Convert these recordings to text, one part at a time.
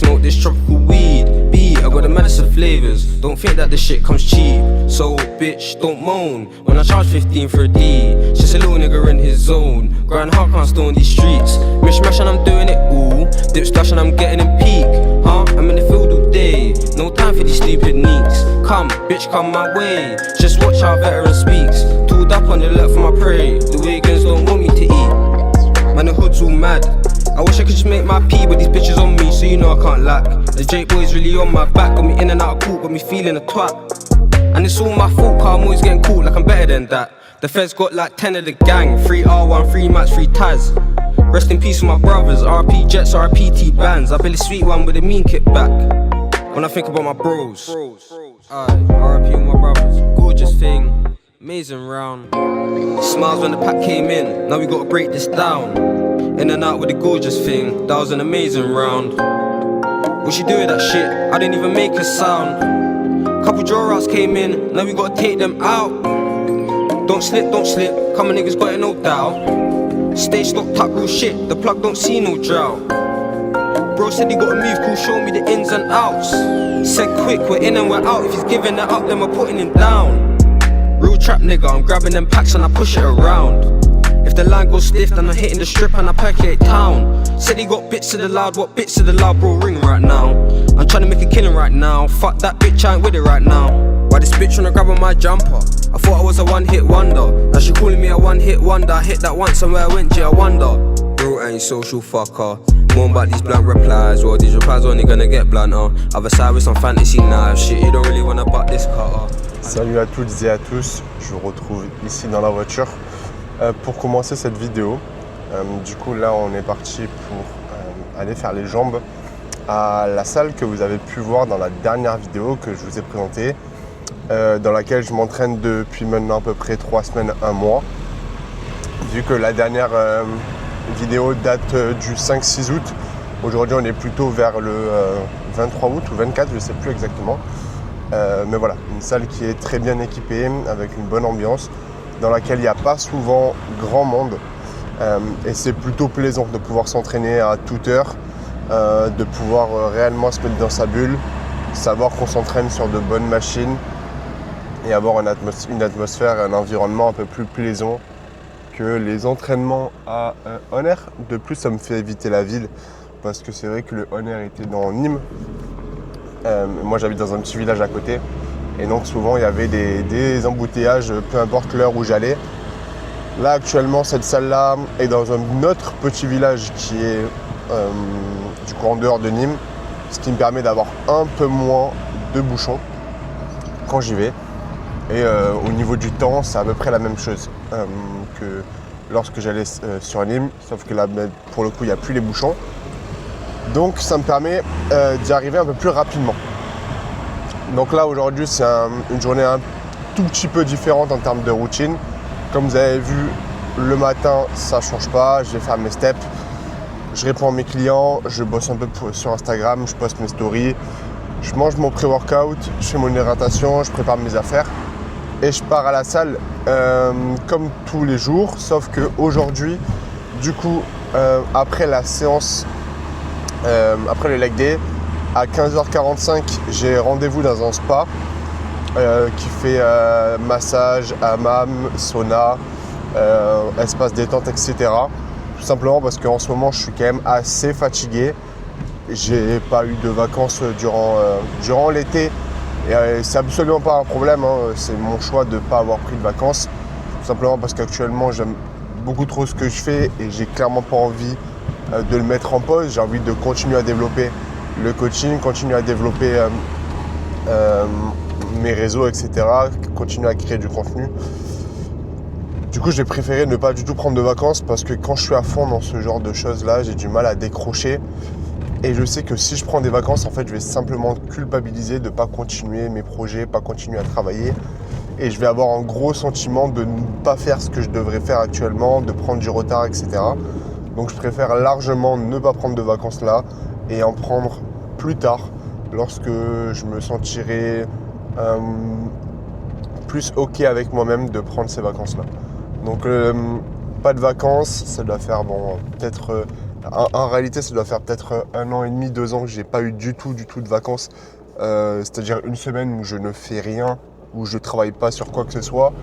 smoke this tropical weed. B, I got the maddest of flavors. Don't think that the shit comes cheap. So, bitch, don't moan when I charge 15 for a D. Just a little nigga in his zone. Grind hard, can't stay on these streets. Mishmash and I'm doing it all. Dip splash and I'm getting in peak. Huh? I'm in the field all day. No time for these stupid neeks. Come, bitch, come my way. Just watch how veteran speaks. Tooled up on the left for my prey. The Wiggins don't want me to eat. Man, the hood's all mad. I wish I could just make my pee, but these bitches on me, so you know I can't lack. The Drake boys really on my back, got me in and out of court, got me feeling a twat. And it's all my fault, cause I'm always getting caught like I'm better than that. The feds got like 10 of the gang, 3 R1, 3 Max, 3 Taz. Rest in peace with my brothers, RP Jets, RP T-Bands. I Billy Sweet one with a mean kickback. When I think about my bros, RP with my brothers, gorgeous thing, amazing round. Smiles when the pack came in, now we gotta break this down. In and out with the gorgeous thing, that was an amazing round. What she do with that shit? I didn't even make a sound. Couple draw outs came in, now we gotta take them out. Don't slip, come on niggas got it no doubt. Stay stocked up real shit, the plug don't see no drought. Bro said he gotta move, cool, show me the ins and outs. Said quick, we're in and we're out, if he's giving it up then we're putting him down. Real trap nigga, I'm grabbing them packs and I push it around. If the line goes stiff, then I'm hitting the strip and I percolate town. Said he got bits of the loud, what bits of the loud, bro, ring right now. I'm trying to make a killing right now, fuck that bitch, I ain't with it right now. Why this bitch wanna grab on my jumper? I thought I was a one-hit wonder. Now she calling me a one-hit wonder. I hit that once and where I went, gee, I wonder. Bro ain't social fucker. More about these blunt replies, well these replies only gonna get blunter. Other side with some fantasy knives, shit, you don't really wanna butt this cutter. Salut à toutes et à tous, je vous retrouve ici dans la voiture. Pour commencer cette vidéo, du coup là on est parti pour aller faire les jambes à la salle que vous avez pu voir dans la dernière vidéo que je vous ai présentée, dans laquelle je m'entraîne depuis maintenant à peu près 3 semaines, 1 mois. Vu que la dernière vidéo date du 5-6 août, aujourd'hui on est plutôt vers le 23 août ou 24, je ne sais plus exactement. Mais voilà, une salle qui est très bien équipée, avec une bonne ambiance, dans laquelle il n'y a pas souvent grand monde et c'est plutôt plaisant de pouvoir s'entraîner à toute heure, de pouvoir réellement se mettre dans sa bulle, savoir qu'on s'entraîne sur de bonnes machines et avoir une atmosphère, un environnement un peu plus plaisant que les entraînements à On-Air. De plus, ça me fait éviter la ville parce que c'est vrai que le On-Air était dans Nîmes. Moi j'habite dans un petit village à côté. Et donc souvent il y avait des embouteillages, peu importe l'heure où j'allais. Là actuellement cette salle là est dans un autre petit village qui est du coup en dehors de Nîmes. Ce qui me permet d'avoir un peu moins de bouchons quand j'y vais. Et au niveau du temps c'est à peu près la même chose que lorsque j'allais sur Nîmes. Sauf que là pour le coup il n'y a plus les bouchons. Donc ça me permet d'y arriver un peu plus rapidement. Donc là aujourd'hui c'est une journée un tout petit peu différente en termes de routine. Comme vous avez vu, le matin ça change pas, je vais faire mes steps, je réponds à mes clients, je bosse un peu sur Instagram, je poste mes stories, je mange mon pré-workout, je fais mon hydratation, je prépare mes affaires et je pars à la salle comme tous les jours, sauf que aujourd'hui, du coup, après la séance, après le leg day, à 15h45, j'ai rendez-vous dans un spa qui fait massage, hammam, sauna, espace détente, etc. Tout simplement parce qu'en ce moment, je suis quand même assez fatigué. J'ai pas eu de vacances durant l'été. Et c'est absolument pas un problème, hein. C'est mon choix de ne pas avoir pris de vacances. Tout simplement parce qu'actuellement, j'aime beaucoup trop ce que je fais et j'ai clairement pas envie de le mettre en pause. J'ai envie de continuer à développer le coaching, continuer à développer mes réseaux, etc. Continuer à créer du contenu. Du coup, j'ai préféré ne pas du tout prendre de vacances parce que quand je suis à fond dans ce genre de choses-là, j'ai du mal à décrocher. Et je sais que si je prends des vacances, en fait, je vais simplement culpabiliser de ne pas continuer mes projets, pas continuer à travailler. Et je vais avoir un gros sentiment de ne pas faire ce que je devrais faire actuellement, de prendre du retard, etc. Donc, je préfère largement ne pas prendre de vacances là et en prendre plus tard lorsque je me sentirai plus OK avec moi-même de prendre ces vacances-là. Donc, pas de vacances, ça doit faire peut-être En réalité, ça doit faire peut-être 1 an et demi, 2 ans que j'ai pas eu du tout de vacances. C'est-à-dire une semaine où je ne fais rien, où je travaille pas sur quoi que ce soit.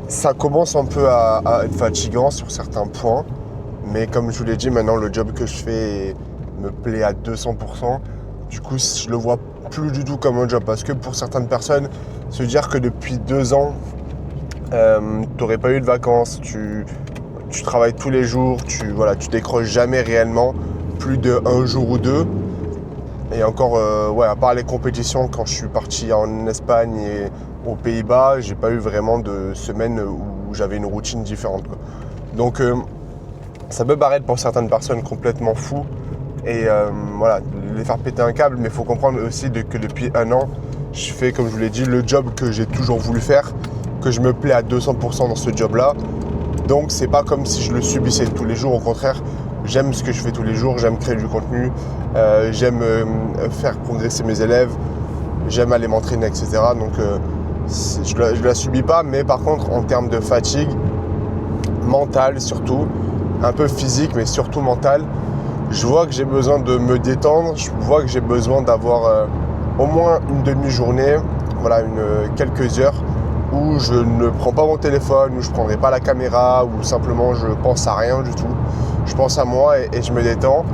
Ça commence un peu à être fatigant sur certains points. Mais comme je vous l'ai dit, maintenant le job que je fais me plaît à 200%. Du coup, je le vois plus du tout comme un job. Parce que pour certaines personnes, se dire que depuis 2 ans, tu n'aurais pas eu de vacances, tu travailles tous les jours, tu décroches jamais réellement plus d'1 jour ou 2. Et encore, à part les compétitions, quand je suis parti en Espagne et aux Pays-Bas, j'ai pas eu vraiment de semaine où j'avais une routine différente, quoi. Donc ça peut paraître pour certaines personnes complètement fou et les faire péter un câble, mais il faut comprendre aussi que depuis 1 an, je fais, comme je vous l'ai dit, le job que j'ai toujours voulu faire, que je me plais à 200% dans ce job-là. Donc c'est pas comme si je le subissais tous les jours, au contraire, j'aime ce que je fais tous les jours, j'aime créer du contenu, j'aime faire progresser mes élèves, j'aime aller m'entraîner, etc. Donc je la subis pas, mais par contre en termes de fatigue mentale surtout, un peu physique mais surtout mentale, je vois que j'ai besoin de me détendre, je vois que j'ai besoin d'avoir au moins une demi-journée, quelques heures où je ne prends pas mon téléphone, où je ne prendrai pas la caméra, où simplement je pense à rien du tout. Je pense à moi et je me détends.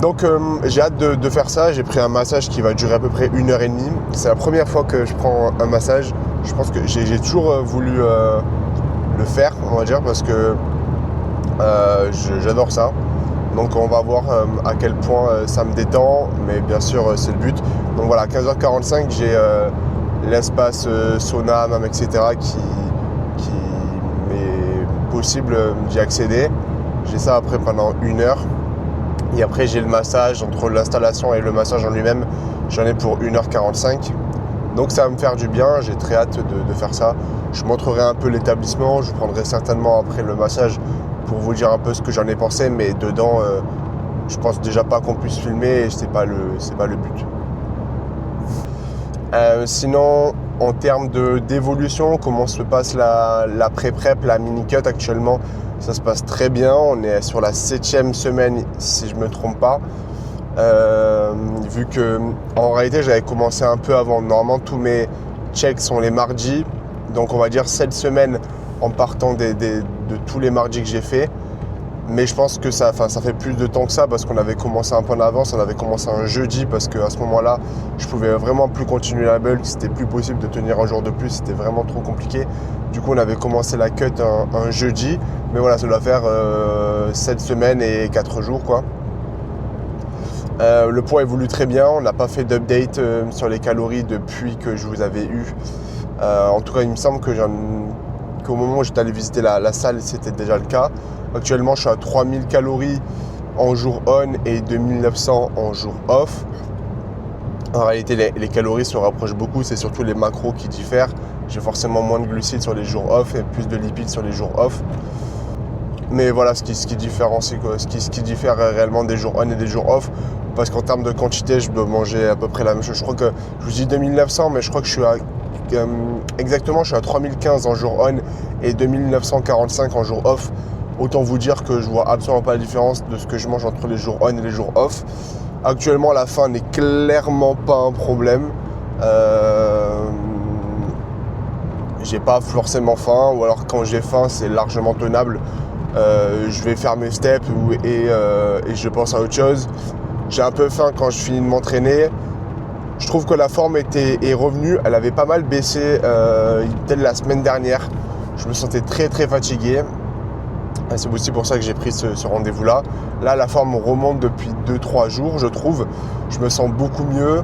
Donc j'ai hâte de faire ça. J'ai pris un massage qui va durer à peu près 1h30. C'est la première fois que je prends un massage. Je pense que j'ai toujours voulu le faire, on va dire, parce que j'adore ça. Donc on va voir à quel point ça me détend, mais bien sûr c'est le but. Donc voilà, 15h45, j'ai l'espace sauna, hammam, etc. qui m'est possible d'y accéder. J'ai ça après pendant 1 heure. Et après j'ai le massage, entre l'installation et le massage en lui-même, j'en ai pour 1h45. Donc ça va me faire du bien, j'ai très hâte de faire ça. Je montrerai un peu l'établissement, je prendrai certainement après le massage pour vous dire un peu ce que j'en ai pensé, mais dedans, je pense déjà pas qu'on puisse filmer et c'est pas le but. Sinon, en termes d'évolution, comment se passe la pré-prep, la mini-cut actuellement, ça se passe très bien. On est sur la 7e semaine, si je ne me trompe pas. Vu que, en réalité, j'avais commencé un peu avant. Normalement, tous mes checks sont les mardis. Donc, on va dire 7 semaines en partant de tous les mardis que j'ai fait. Mais je pense que ça fait plus de temps que ça parce qu'on avait commencé un peu en avance. On avait commencé un jeudi parce qu'à ce moment-là, je pouvais vraiment plus continuer la bulk. C'était plus possible de tenir un jour de plus. C'était vraiment trop compliqué. Du coup, on avait commencé la cut un jeudi. Mais voilà, ça doit faire 7 semaines et 4 jours, quoi. Le poids évolue très bien. On n'a pas fait d'update sur les calories depuis que je vous avais eu. En tout cas, il me semble qu'au moment où j'étais allé visiter la salle, c'était déjà le cas. Actuellement, je suis à 3000 calories en jour on et 2900 en jour off. En réalité, les calories se rapprochent beaucoup. C'est surtout les macros qui diffèrent. J'ai forcément moins de glucides sur les jours off et plus de lipides sur les jours off. Mais voilà, ce qui diffère réellement des jours on et des jours off. Parce qu'en termes de quantité, je dois manger à peu près la même chose. Je crois que je vous dis 2900, mais je crois que je suis à exactement, je suis à 3015 en jour on et 2945 en jour off. Autant vous dire que je vois absolument pas la différence de ce que je mange entre les jours on et les jours off. Actuellement, la faim n'est clairement pas un problème. J'ai pas forcément faim, ou alors quand j'ai faim, c'est largement tenable. Je vais faire mes steps et je pense à autre chose. J'ai un peu faim quand je finis de m'entraîner. Je trouve que la forme est revenue. Elle avait pas mal baissé peut-être la semaine dernière. Je me sentais très très fatigué. C'est aussi pour ça que j'ai pris ce rendez-vous-là. Là, la forme remonte depuis 2-3 jours, je trouve. Je me sens beaucoup mieux.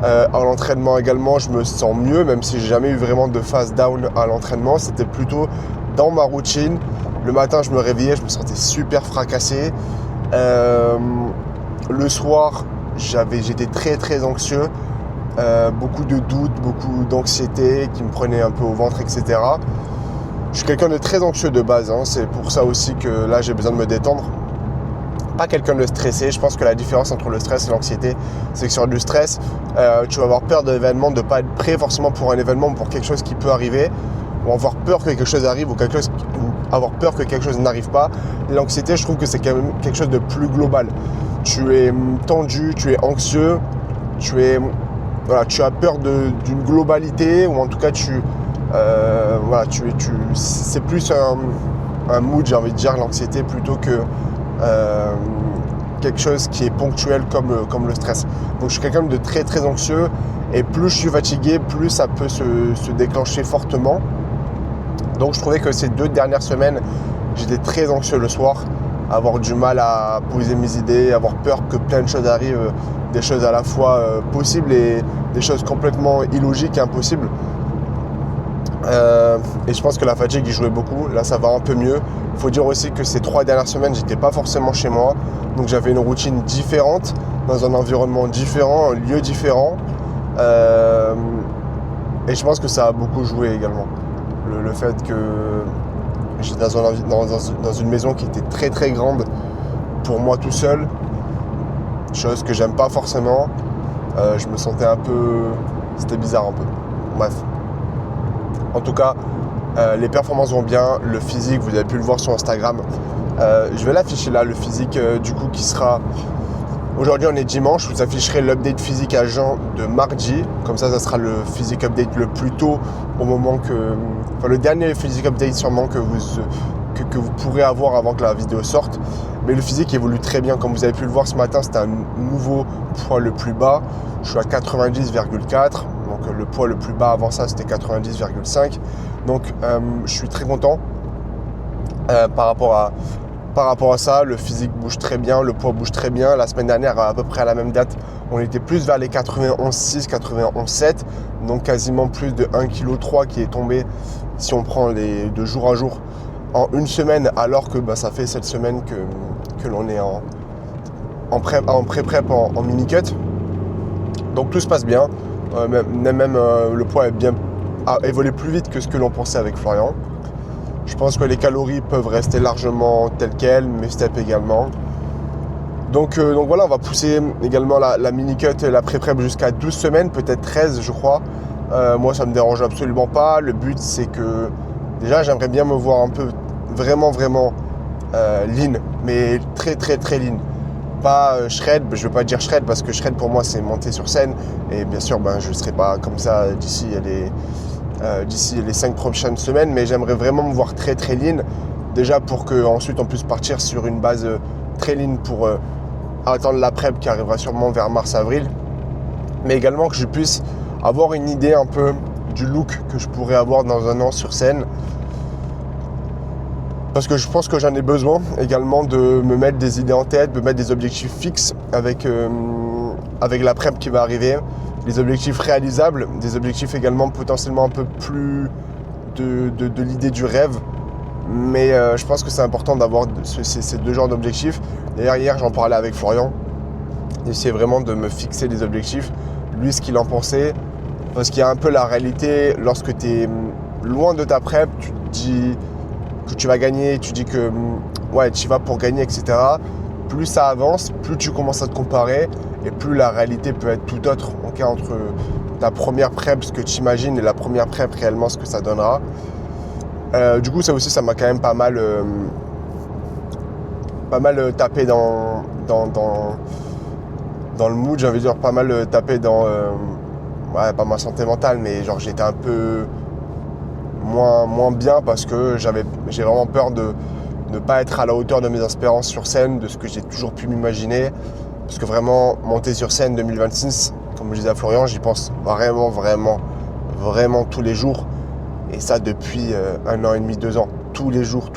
À l'entraînement également, je me sens mieux, même si j'ai jamais eu vraiment de phase down à l'entraînement. C'était plutôt dans ma routine. Le matin, je me réveillais, je me sentais super fracassé. Le soir, j'étais très très anxieux. Beaucoup de doutes, beaucoup d'anxiété qui me prenait un peu au ventre, etc. Je suis quelqu'un de très anxieux de base, hein. C'est pour ça aussi que là j'ai besoin de me détendre. Pas quelqu'un de stressé. Je pense que la différence entre le stress et l'anxiété, c'est que sur du stress, tu vas avoir peur de l'événement, de ne pas être prêt forcément pour un événement, pour quelque chose qui peut arriver, ou avoir peur que quelque chose arrive ou avoir peur que quelque chose n'arrive pas. L'anxiété, je trouve que c'est quand même quelque chose de plus global. Tu es tendu, tu es anxieux, tu as peur d'une globalité, ou en tout cas c'est plus un mood, j'ai envie de dire, l'anxiété, plutôt que quelque chose qui est ponctuel comme le stress. Donc je suis quelqu'un de très très anxieux, et plus je suis fatigué, plus ça peut se déclencher fortement. Donc je trouvais que ces 2 dernières semaines, j'étais très anxieux le soir, avoir du mal à poser mes idées, avoir peur que plein de choses arrivent, des choses à la fois possibles et des choses complètement illogiques et impossibles. Et je pense que la fatigue y jouait beaucoup. Là, ça va un peu mieux. Il faut dire aussi que ces 3 dernières semaines, j'étais pas forcément chez moi. Donc j'avais une routine différente, dans un environnement différent, un lieu différent. Et je pense que ça a beaucoup joué également. Le fait que j'étais dans une maison qui était très très grande pour moi tout seul, chose que j'aime pas forcément. Je me sentais un peu... C'était bizarre un peu. Bref. En tout cas, les performances vont bien. Le physique, vous avez pu le voir sur Instagram. Je vais l'afficher là, le physique du coup qui sera... Aujourd'hui on est dimanche, je vous afficherai l'update physique à Jean de mardi. Comme ça sera le physique update le plus tôt au moment que... Enfin le dernier physique update sûrement que vous pourrez avoir avant que la vidéo sorte. Mais le physique évolue très bien. Comme vous avez pu le voir ce matin, c'était un nouveau poids le plus bas. Je suis à 90,4. Donc le poids le plus bas avant ça c'était 90,5. Donc je suis très content par rapport à ça. Le physique bouge très bien, le poids bouge très bien. La semaine dernière, à peu près à la même date, on était plus vers les 91,6, 91,7. Donc quasiment plus de 1,3 kg qui est tombé si on prend de jour à jour en une semaine, alors que ça fait cette semaine que l'on est en pré-prep, en mini-cut. Donc tout se passe bien. Même le poids a évolué plus vite que ce que l'on pensait avec Florian. Je pense que les calories peuvent rester largement telles quelles, mes steps également. Donc voilà, on va pousser également la mini-cut et la pré-prep jusqu'à 12 semaines, peut-être 13 je crois. Moi ça me dérange absolument pas. Le but c'est que déjà j'aimerais bien me voir un peu vraiment lean, mais très très très lean. Pas shred, je ne veux pas dire shred parce que shred pour moi c'est monter sur scène, et bien sûr je ne serai pas comme ça d'ici les 5 prochaines semaines, mais j'aimerais vraiment me voir très très lean, déjà pour qu'ensuite on puisse partir sur une base très lean pour attendre la prep qui arrivera sûrement vers mars-avril, mais également que je puisse avoir une idée un peu du look que je pourrais avoir dans un an sur scène. Parce que je pense que j'en ai besoin également de me mettre des idées en tête, de mettre des objectifs fixes avec la prep qui va arriver, des objectifs réalisables, des objectifs également potentiellement un peu plus de l'idée du rêve. Mais je pense que c'est important d'avoir ces 2 genres d'objectifs. D'ailleurs hier j'en parlais avec Florian, j'essayais vraiment de me fixer des objectifs, lui ce qu'il en pensait, parce qu'il y a un peu la réalité, lorsque tu es loin de ta prep, tu te dis que tu vas gagner, tu dis que tu y vas pour gagner, etc. Plus ça avance, plus tu commences à te comparer, et plus la réalité peut être tout autre, entre ta première prep, ce que tu imagines, et la première prep réellement, ce que ça donnera. Du coup ça aussi ça m'a quand même pas mal tapé dans le mood, j'ai envie de dire, pas mal tapé dans pas ma santé mentale, mais genre j'étais un peu moins bien parce que j'ai vraiment peur de ne pas être à la hauteur de mes espérances sur scène, de ce que j'ai toujours pu m'imaginer. Parce que vraiment, monter sur scène 2026, comme je disais à Florian, j'y pense vraiment tous les jours. Et ça depuis 1 an et demi, 2 ans. Tous les jours.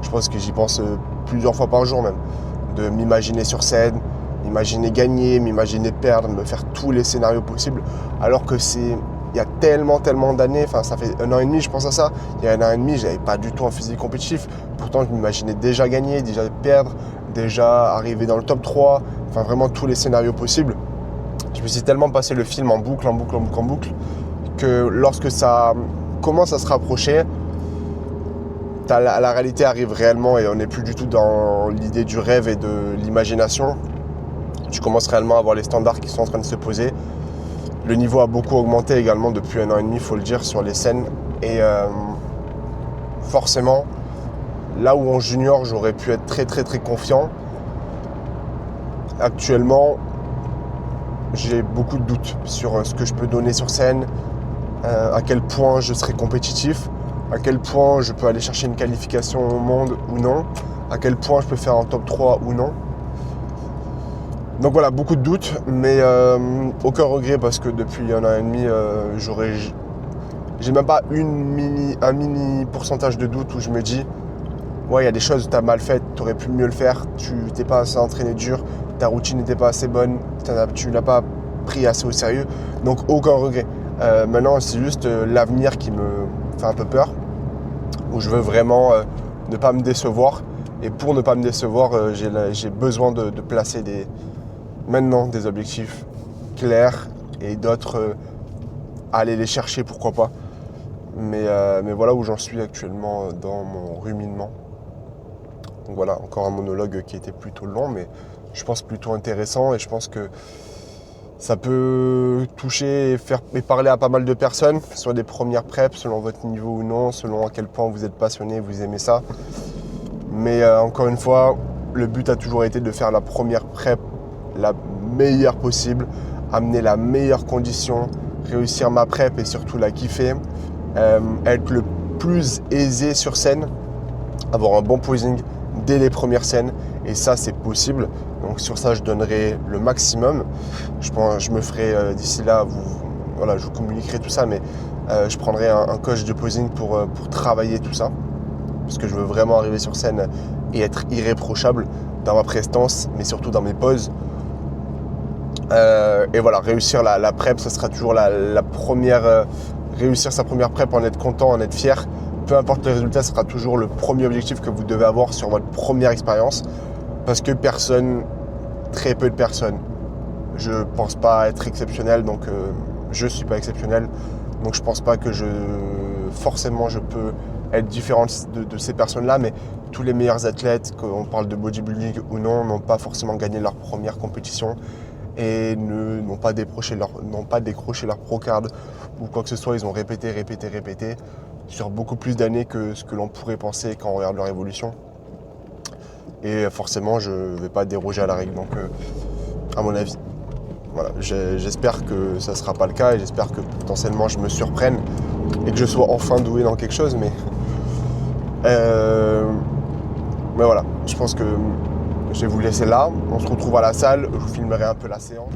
Je pense que j'y pense plusieurs fois par jour même. De m'imaginer sur scène, m'imaginer gagner, m'imaginer perdre, me faire tous les scénarios possibles. Alors que il y a tellement d'années, ça fait 1 an et demi je pense à ça. Il y a 1 an et demi, j'avais pas du tout un physique compétitif. Pourtant, je m'imaginais déjà gagner, déjà perdre, déjà arriver dans le top 3. Vraiment tous les scénarios possibles. Je me suis tellement passé le film en boucle, que lorsque ça commence à se rapprocher, la réalité arrive réellement et on n'est plus du tout dans l'idée du rêve et de l'imagination. Tu commences réellement à voir les standards qui sont en train de se poser. Le niveau a beaucoup augmenté également depuis 1 an et demi, il faut le dire, sur les scènes. Et forcément, là où en junior, j'aurais pu être très très très confiant, actuellement, j'ai beaucoup de doutes sur ce que je peux donner sur scène, à quel point je serai compétitif, à quel point je peux aller chercher une qualification au monde ou non, à quel point je peux faire un top 3 ou non. Donc voilà, beaucoup de doutes, mais aucun regret parce que depuis 1 an et demi, j'ai même pas un mini pourcentage de doute où je me dis ouais, il y a des choses que tu as mal faites, tu aurais pu mieux le faire, tu n'étais pas assez entraîné dur, ta routine n'était pas assez bonne, tu l'as pas pris assez au sérieux, donc aucun regret. Maintenant, c'est juste l'avenir qui me fait un peu peur, où je veux vraiment ne pas me décevoir. Et pour ne pas me décevoir, j'ai besoin de placer maintenant des objectifs clairs et d'autres, aller les chercher, pourquoi pas. Mais voilà où j'en suis actuellement dans mon ruminement. Donc voilà, encore un monologue qui était plutôt long, mais je pense plutôt intéressant, et je pense que ça peut toucher et parler à pas mal de personnes sur des premières preps, selon votre niveau ou non, selon à quel point vous êtes passionné, vous aimez ça. Mais encore une fois, le but a toujours été de faire la première prep la meilleure possible, amener la meilleure condition, réussir ma prep et surtout la kiffer, être le plus aisé sur scène, avoir un bon posing dès les premières scènes, et ça c'est possible. Donc sur ça je donnerai le maximum. Je me ferai d'ici là, je vous communiquerai tout ça, mais je prendrai un coach de posing pour travailler tout ça, parce que je veux vraiment arriver sur scène et être irréprochable dans ma prestance, mais surtout dans mes pauses. Et voilà, réussir la prep, ce sera toujours la première, réussir sa première prep, en être content, en être fier. Peu importe le résultat, ce sera toujours le premier objectif que vous devez avoir sur votre première expérience, parce que très peu de personnes, je pense pas être exceptionnel, donc je suis pas exceptionnel, donc je pense pas que forcément je peux être différent de ces personnes-là, mais tous les meilleurs athlètes, qu'on parle de bodybuilding ou non, n'ont pas forcément gagné leur première compétition et n'ont pas décroché leur pro-card ou quoi que ce soit. Ils ont répété sur beaucoup plus d'années que ce que l'on pourrait penser quand on regarde leur évolution. Et forcément, je ne vais pas déroger à la règle, donc à mon avis. Voilà, j'espère que ça ne sera pas le cas, et j'espère que potentiellement je me surprenne et que je sois enfin doué dans quelque chose, mais voilà, je pense que je vais vous laisser là. On se retrouve à la salle, je vous filmerai un peu la séance.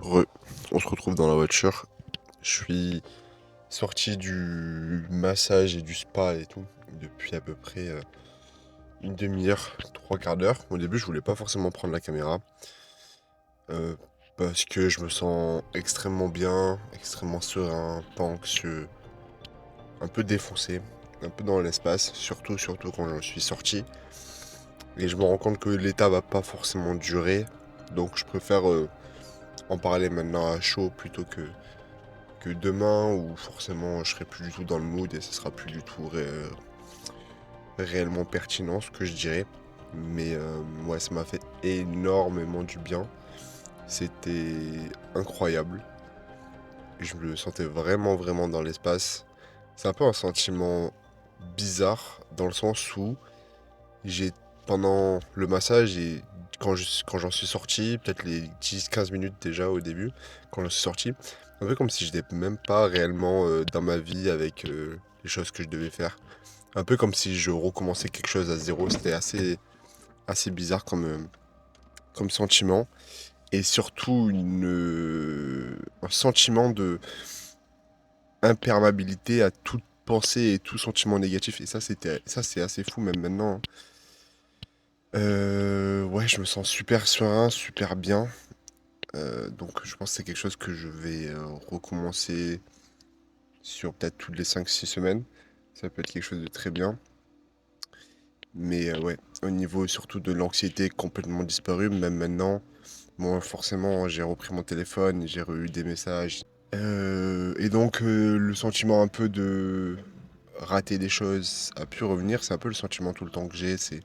On se retrouve dans la voiture. Je suis sorti du massage et du spa et tout depuis à peu près une demi-heure, trois quarts d'heure. Au début, je voulais pas forcément prendre la caméra euh, parce que je me sens extrêmement bien, extrêmement serein, pas anxieux, un peu défoncé, un peu dans l'espace, surtout quand je suis sorti. Et je me rends compte que l'état va pas forcément durer, donc je préfère en parler maintenant à chaud plutôt que demain où forcément je serai plus du tout dans le mood et ce sera plus du tout réellement pertinent ce que je dirais. Mais ouais, ça m'a fait énormément du bien. C'était incroyable. Je me sentais vraiment dans l'espace. C'est un peu un sentiment bizarre dans le sens où j'ai pendant le massage et quand j'en suis sorti, peut-être les 10-15 minutes déjà au début, quand j'en suis sorti, un peu comme si j'étais même pas réellement dans ma vie avec les choses que je devais faire. Un peu comme si je recommençais quelque chose à zéro. C'était assez bizarre comme sentiment. Et surtout un sentiment de imperméabilité à toute pensée et tout sentiment négatif. Et ça, c'est assez fou même maintenant, hein. Ouais, je me sens super serein, super bien. Donc je pense que c'est quelque chose que je vais recommencer sur peut-être toutes les 5-6 semaines. Ça peut être quelque chose de très bien. Mais ouais, au niveau surtout de l'anxiété complètement disparu, même maintenant, moi forcément j'ai repris mon téléphone, j'ai eu des messages. Et donc le sentiment un peu de rater des choses a pu revenir, c'est un peu le sentiment tout le temps que j'ai, c'est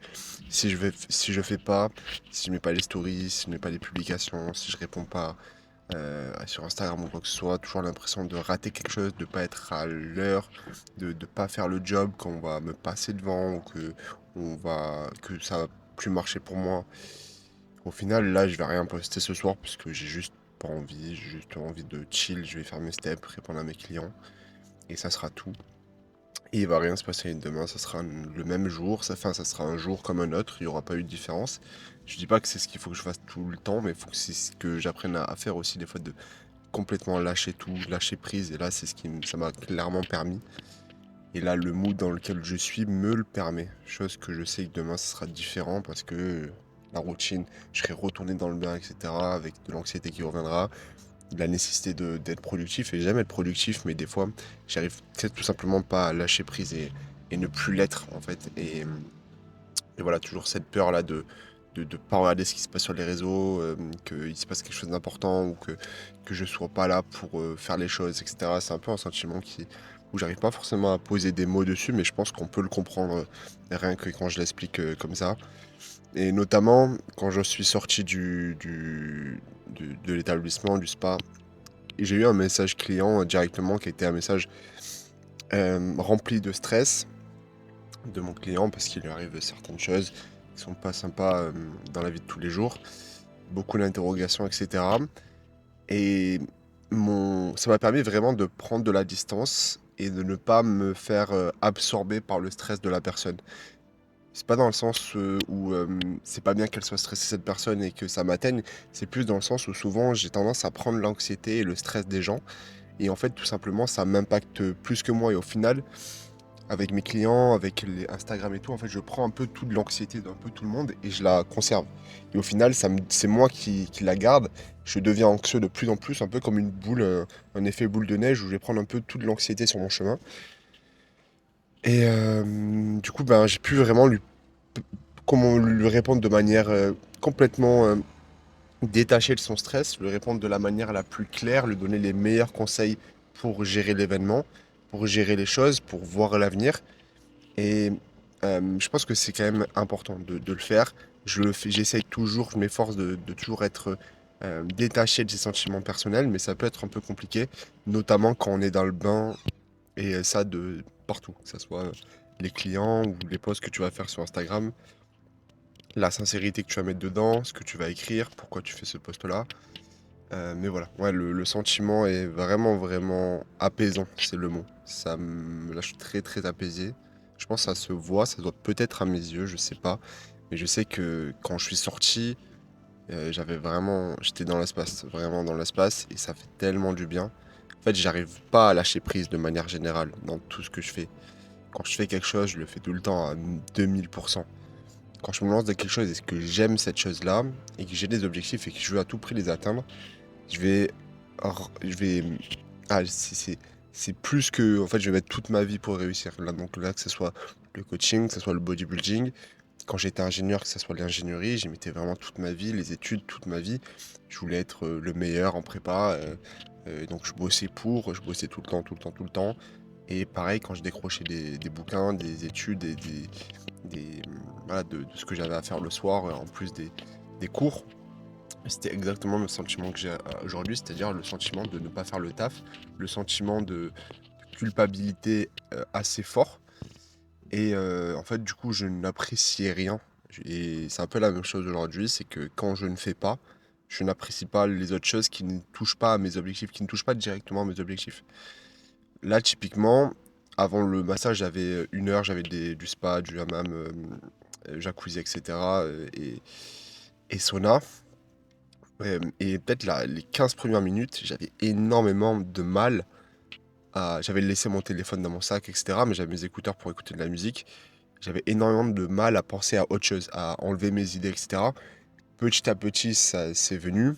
si je fais pas, si je mets pas les stories, si je mets pas les publications, si je réponds pas sur Instagram ou quoi que ce soit, toujours l'impression de rater quelque chose, de pas être à l'heure, de pas faire le job, qu'on va me passer devant ou que ça va plus marcher pour moi. Au final, là, je vais rien poster ce soir parce que j'ai juste pas envie, j'ai juste envie de chill, je vais faire mes steps, répondre à mes clients et ça sera tout. Et il va rien se passer demain, ça sera le même jour, ça sera un jour comme un autre, il n'y aura pas eu de différence. Je dis pas que c'est ce qu'il faut que je fasse tout le temps, mais il faut que c'est ce que j'apprenne à faire aussi des fois de complètement lâcher tout, lâcher prise. Et là, ça m'a clairement permis. Et là, le mood dans lequel je suis me le permet. Chose que je sais que demain, ce sera différent parce que la routine, je serai retourné dans le bain, etc. Avec de l'anxiété qui reviendra, de la nécessité d'être productif. Et j'aime être productif, mais des fois, j'arrive peut-être tout simplement pas à lâcher prise et ne plus l'être, en fait. Et voilà, toujours cette peur-là de pas regarder ce qui se passe sur les réseaux, qu'il se passe quelque chose d'important ou que je sois pas là pour faire les choses, etc. C'est un peu un sentiment où j'arrive pas forcément à poser des mots dessus, mais je pense qu'on peut le comprendre rien que quand je l'explique comme ça. Et notamment quand je suis sorti de l'établissement, du spa, et j'ai eu un message client directement qui était un message rempli de stress de mon client parce qu'il lui arrive certaines choses qui sont pas sympas dans la vie de tous les jours, beaucoup d'interrogations, etc. Et ça m'a permis vraiment de prendre de la distance et de ne pas me faire absorber par le stress de la personne. C'est pas dans le sens où c'est pas bien qu'elle soit stressée cette personne et que ça m'atteigne, c'est plus dans le sens où souvent j'ai tendance à prendre l'anxiété et le stress des gens et en fait tout simplement ça m'impacte plus que moi et au final avec mes clients, avec les Instagram et tout, en fait, je prends un peu toute l'anxiété d'un peu tout le monde et je la conserve. Et au final, c'est moi qui la garde. Je deviens anxieux de plus en plus, un peu comme une boule, un effet boule de neige où je vais prendre un peu toute l'anxiété sur mon chemin. Et du coup, ben, j'ai pu vraiment comment lui répondre de manière complètement détachée de son stress, lui répondre de la manière la plus claire, lui donner les meilleurs conseils pour gérer l'événement, pour gérer les choses, pour voir l'avenir. Et je pense que c'est quand même important de le faire. J'essaye toujours, je m'efforce de toujours être détaché de ses sentiments personnels, mais ça peut être un peu compliqué, notamment quand on est dans le bain, et ça de partout, que ce soit les clients ou les posts que tu vas faire sur Instagram, la sincérité que tu vas mettre dedans, ce que tu vas écrire, pourquoi tu fais ce post-là. Mais voilà, ouais, le sentiment est vraiment apaisant, c'est le mot. Là, je suis très apaisé. Je pense que ça se voit, ça doit peut-être à mes yeux, je sais pas. Mais je sais que quand je suis sorti, J'étais dans l'espace, vraiment dans l'espace, et ça fait tellement du bien. En fait, j'arrive pas à lâcher prise de manière générale dans tout ce que je fais. Quand je fais quelque chose, je le fais tout le temps à 2000%. Quand je me lance dans quelque chose et que j'aime cette chose-là, et que j'ai des objectifs et que je veux à tout prix les atteindre, je vais... je vais ah, c'est plus que... En fait, je vais mettre toute ma vie pour réussir. Là, donc là, que ce soit le coaching, que ce soit le bodybuilding, quand j'étais ingénieur, que ce soit l'ingénierie, j'y mettais vraiment toute ma vie, les études, toute ma vie. Je voulais être le meilleur en prépa. Donc je bossais tout le temps, tout le temps, tout le temps. Et pareil, quand je décrochais des bouquins, des études, voilà, de ce que j'avais à faire le soir, en plus des cours, c'était exactement le sentiment que j'ai aujourd'hui, c'est-à-dire le sentiment de ne pas faire le taf, le sentiment de culpabilité assez fort. Et en fait, du coup, je n'appréciais rien. Et c'est un peu la même chose aujourd'hui, c'est que quand je ne fais pas, je n'apprécie pas les autres choses qui ne touchent pas à mes objectifs, qui ne touchent pas directement à mes objectifs. Là, typiquement, avant le massage, j'avais 1 heure, j'avais du spa, du hammam, jacuzzi, etc. Et sauna. Et peut-être les 15 premières minutes, j'avais énormément de mal j'avais laissé mon téléphone dans mon sac, etc. Mais j'avais mes écouteurs pour écouter de la musique. J'avais énormément de mal à penser à autre chose, à enlever mes idées, etc. Petit à petit, ça c'est venu.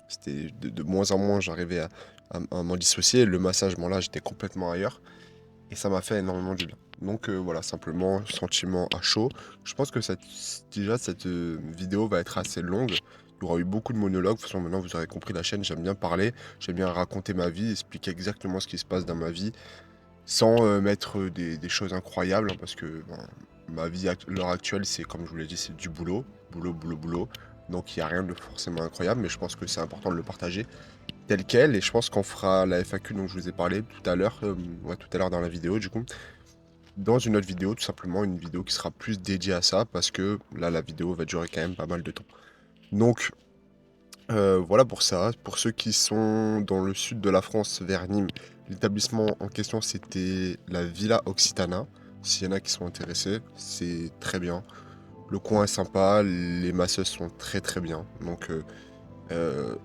C'était de moins en moins, j'arrivais à m'en dissocier. Le massage, bon là, j'étais complètement ailleurs. Et ça m'a fait énormément du bien. Donc voilà, simplement, sentiment à chaud. Je pense que déjà, cette vidéo va être assez longue. Il y aura eu beaucoup de monologues. De toute façon, maintenant, vous aurez compris la chaîne. J'aime bien parler. J'aime bien raconter ma vie, expliquer exactement ce qui se passe dans ma vie, sans mettre des choses incroyables. Parce que ma vie à l'heure actuelle, c'est comme je vous l'ai dit, c'est du boulot. Boulot, boulot, boulot. Donc il n'y a rien de forcément incroyable. Mais je pense que c'est important de le partager tel quel, et je pense qu'on fera la FAQ dont je vous ai parlé tout à l'heure, dans la vidéo du coup. Dans une autre vidéo, tout simplement une vidéo qui sera plus dédiée à ça, parce que là la vidéo va durer quand même pas mal de temps. Donc voilà pour ça. Pour ceux qui sont dans le sud de la France, vers Nîmes, l'établissement en question c'était la Villa Occitana. S'il y en a qui sont intéressés, c'est très bien. Le coin est sympa, les masseuses sont très très bien. Donc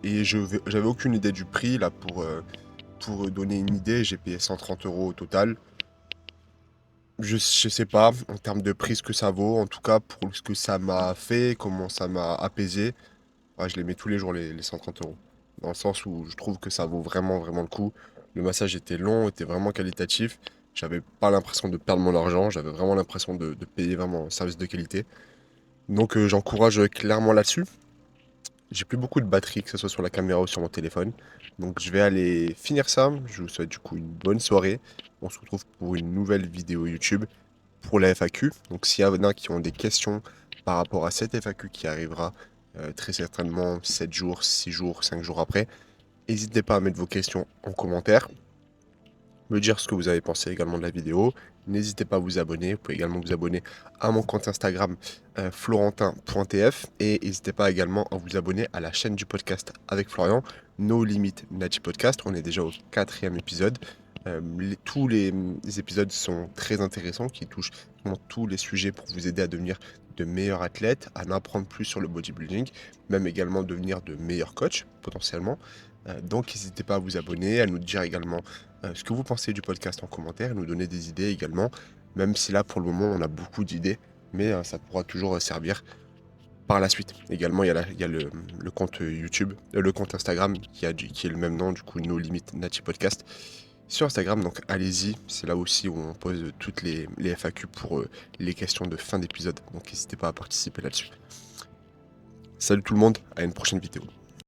et j'avais aucune idée du prix là pour donner une idée, j'ai payé 130 € au total. Je sais pas en termes de prix ce que ça vaut, en tout cas pour ce que ça m'a fait, comment ça m'a apaisé. Ouais, je les mets tous les jours les 130 €. Dans le sens où je trouve que ça vaut vraiment vraiment le coup. Le massage était long, était vraiment qualitatif. J'avais pas l'impression de perdre mon argent, j'avais vraiment l'impression de payer vraiment un service de qualité. Donc j'encourage clairement là-dessus. J'ai plus beaucoup de batterie, que ce soit sur la caméra ou sur mon téléphone. Donc je vais aller finir ça. Je vous souhaite du coup une bonne soirée. On se retrouve pour une nouvelle vidéo YouTube pour la FAQ. Donc s'il y en a qui ont des questions par rapport à cette FAQ qui arrivera très certainement 7 jours, 6 jours, 5 jours après, n'hésitez pas à mettre vos questions en commentaire. Me dire ce que vous avez pensé également de la vidéo. N'hésitez pas à vous abonner. Vous pouvez également vous abonner à mon compte Instagram florentin.tf, et n'hésitez pas également à vous abonner à la chaîne du podcast avec Florian, No Limit Nati Podcast. On est déjà au 4e épisode. Tous les épisodes sont très intéressants, qui touchent vraiment tous les sujets pour vous aider à devenir de meilleurs athlètes, à en apprendre plus sur le bodybuilding, même également devenir de meilleurs coachs potentiellement. Donc n'hésitez pas à vous abonner, à nous dire également ce que vous pensez du podcast en commentaire, et nous donner des idées également, même si là pour le moment on a beaucoup d'idées, mais ça pourra toujours servir par la suite. Également il y a le compte YouTube, le compte Instagram qui est le même nom, du coup No Limit Nati Podcast sur Instagram, donc allez-y, c'est là aussi où on pose toutes les FAQ pour les questions de fin d'épisode, donc n'hésitez pas à participer là-dessus. Salut tout le monde, à une prochaine vidéo.